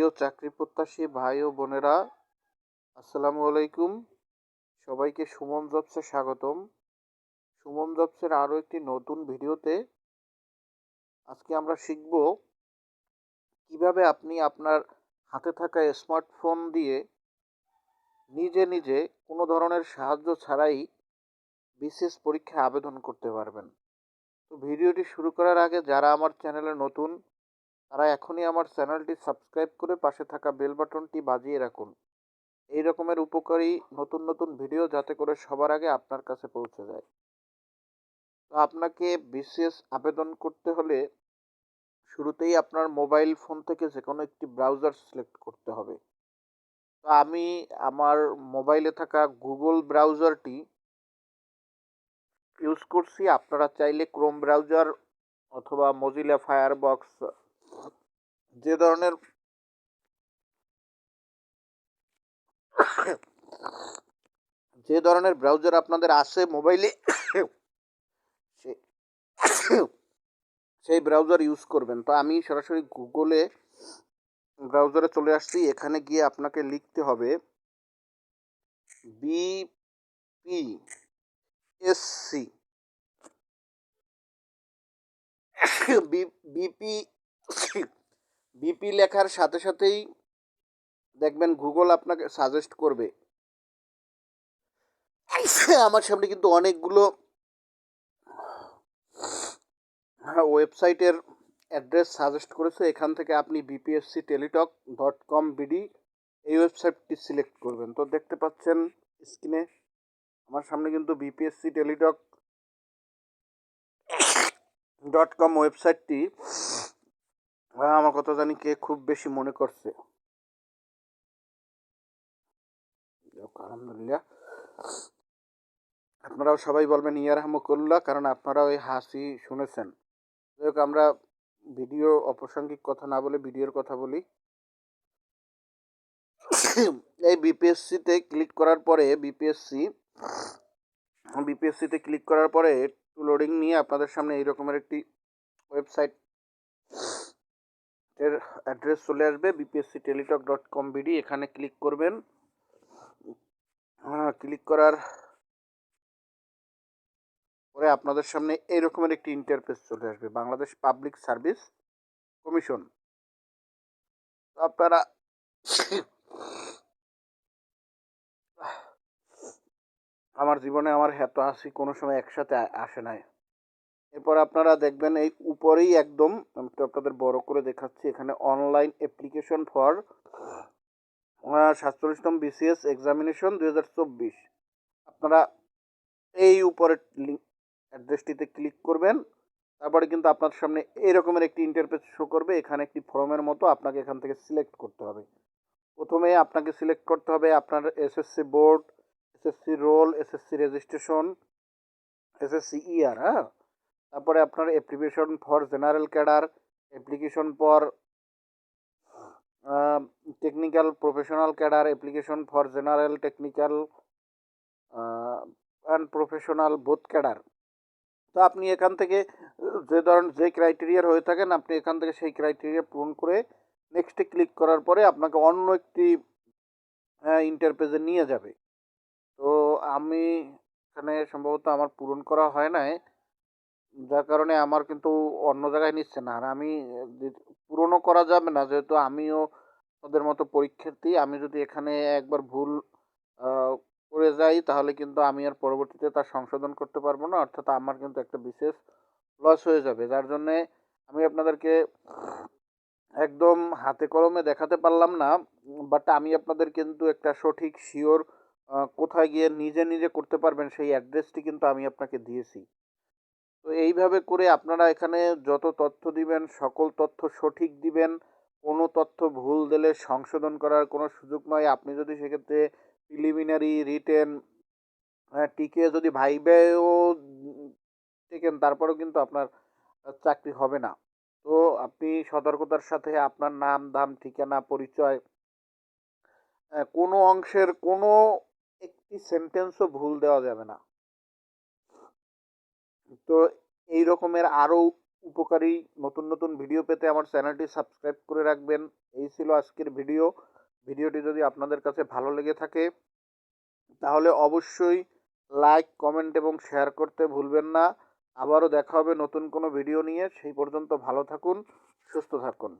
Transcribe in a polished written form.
প্রিয় চাকরি প্রত্যাশী ভাই ও বোনেরা, আসসালামু আলাইকুম। সবাইকে সুমন জবসে স্বাগতম। সুমন জবসের আরও একটি নতুন ভিডিওতে আজকে আমরা শিখব কিভাবে আপনি আপনার হাতে থাকা স্মার্টফোন দিয়ে নিজে নিজে কোনো ধরনের সাহায্য ছাড়াই বিসিএস পরীক্ষায় আবেদন করতে পারবেন। তো ভিডিওটি শুরু করার আগে যারা আমার চ্যানেলে নতুন তারা এখনই আমার চ্যানেলটি সাবস্ক্রাইব করে পাশে থাকা বেল বাটনটি বাজিয়ে রাখুন। এই রকমের উপকারী নতুন নতুন ভিডিও যাতে করে সবার আগে আপনার কাছে পৌঁছে যায়। তো আপনাকে বিসিএস আবেদন করতে হলে শুরুতেই আপনার মোবাইল ফোন থেকে যে কোনো একটি ব্রাউজার সিলেক্ট করতে হবে। তো আমি আমার মোবাইলে থাকা গুগল ব্রাউজারটি ইউজ করছি। আপনারা চাইলে ক্রোম ব্রাউজার অথবা মজিলা ফায়ারবক্স যে ধরনের যে ধরনের ব্রাউজার আপনাদের আছে মোবাইলে সেই ব্রাউজার ইউজ করবেন। তো আমি সরাসরি গুগলে ব্রাউজারে চলে আসছি। এখানে গিয়ে আপনাকে লিখতে হবে বিপিএসসি। বিপি বিপি লেখার সাথে সাথেই দেখবেন গুগল আপনাকে সাজেস্ট করবে। আমার সামনে কিন্তু অনেকগুলো ওয়েবসাইটের অ্যাড্রেস সাজেস্ট করেছে। এখান থেকে আপনি bpscteletalk.com.bd এই ওয়েবসাইটটি সিলেক্ট করবেন। তো দেখতে পাচ্ছেন স্ক্রিনে আমার সামনে কিন্তু bpscteletalk.com ওয়েবসাইটটি আমার কথা জানি কে খুব বেশি মনে করছে। আলহামদুলিল্লাহ, আপনারাও সবাই বলবেন ইয়ারহামুকুল্লাহ, কারণ আপনারাও এই হাসি শুনেছেন। যাই হোক, আমরা ভিডিও অপ্রাসঙ্গিক কথা না বলে ভিডিওর কথা বলি। এই বিপিএসসিতে ক্লিক করার পরে বিপিএসসিতে ক্লিক করার পরে একটু লোডিং নিয়ে আপনাদের সামনে এই রকমের একটি ওয়েবসাইট এর অ্যাড্রেস চলে আসবে, bpscteletalk.com.bd। এখানে ক্লিক করবেন। ক্লিক করার পরে আপনাদের সামনে এই রকমের একটি ইন্টারফেস চলে আসবে, বাংলাদেশ পাবলিক সার্ভিস কমিশন। আপনারা আমার জীবনে আমার এত হাসি কোনো সময় একসাথে আসে নাই। এরপর আপনারা দেখবেন এই উপরেই একদম, আমি তো আপনাদের বড় করে দেখাচ্ছি, এখানে অনলাইন অ্যাপ্লিকেশন ফর 47তম বিসিএস এক্সামিনেশন 2024। আপনারা এই উপরের লিঙ্ক অ্যাড্রেসটিতে ক্লিক করবেন। তারপরে কিন্তু আপনার সামনে এই রকমের একটি ইন্টারফেস শো করবে। এখানে একটি ফর্মের মতো আপনাকে এখান থেকে সিলেক্ট করতে হবে। প্রথমে আপনাকে সিলেক্ট করতে হবে আপনার SSC board, SSC role, SSC registration, SSC ইয়ার। তারপরে আপনার application for general cadre, application for technical professional cadre, application for general technical and professional both cadre. তো আপনি এখান থেকে যে ক্রাইটেরিয়ার হয়ে থাকেন আপনি এখান থেকে সেই ক্রাইটেরিয়া পূরণ করে নেক্সটে ক্লিক করার পরে আপনাকে অন্য একটি ইন্টারপেজে নিয়ে যাবে। তো আমি এখানে সম্ভবত আমার পূরণ করা হয় নাই, যার কারণে আমার কিন্তু অন্য জায়গায় নিচ্ছে না। আর আমি পূরণও করা যাবে না, যেহেতু আমিও ওদের মতো পরীক্ষার্থী। আমি যদি এখানে একবার ভুল করে যাই তাহলে কিন্তু আমি আর পরবর্তীতে তার সংশোধন করতে পারবো না, অর্থাৎ আমার কিন্তু একটা বিশেষ লস হয়ে যাবে। যার জন্যে আমি আপনাদেরকে একদম হাতে কলমে দেখাতে পারলাম না, বাট আমি আপনাদের কিন্তু একটা সঠিক শিওর কোথায় গিয়ে নিজে নিজে করতে পারবেন সেই অ্যাড্রেসটি কিন্তু আমি আপনাকে দিয়েছি। তো এইভাবে করে আপনারা এখানে যত তথ্য দিবেন সকল তথ্য সঠিক দিবেন। কোনো তথ্য ভুল দিলে সংশোধন করার কোনো সুযোগ নয়। আপনি যদি সেক্ষেত্রে প্রিলিমিনারি রিটেন টিকে যদি ভাইবেও টিকেন তারপরেও কিন্তু আপনার চাকরি হবে না। তো আপনি সতর্কতার সাথে আপনার নাম, দাম, ঠিকানা, পরিচয়, কোনো অংশের কোনো একটি সেন্টেন্সও ভুল দেওয়া যাবে না। তো এই রকমের আরও উপকারী নতুন নতুন ভিডিও পেতে আমার চ্যানেলটি সাবস্ক্রাইব করে রাখবেন। এই ছিল আজকের ভিডিওটি যদি আপনাদের কাছে ভালো লেগে থাকে তাহলে অবশ্যই লাইক, কমেন্ট এবং শেয়ার করতে ভুলবেন না। আবারও দেখা হবে নতুন কোনো ভিডিও নিয়ে। সেই পর্যন্ত ভালো থাকুন, সুস্থ থাকুন।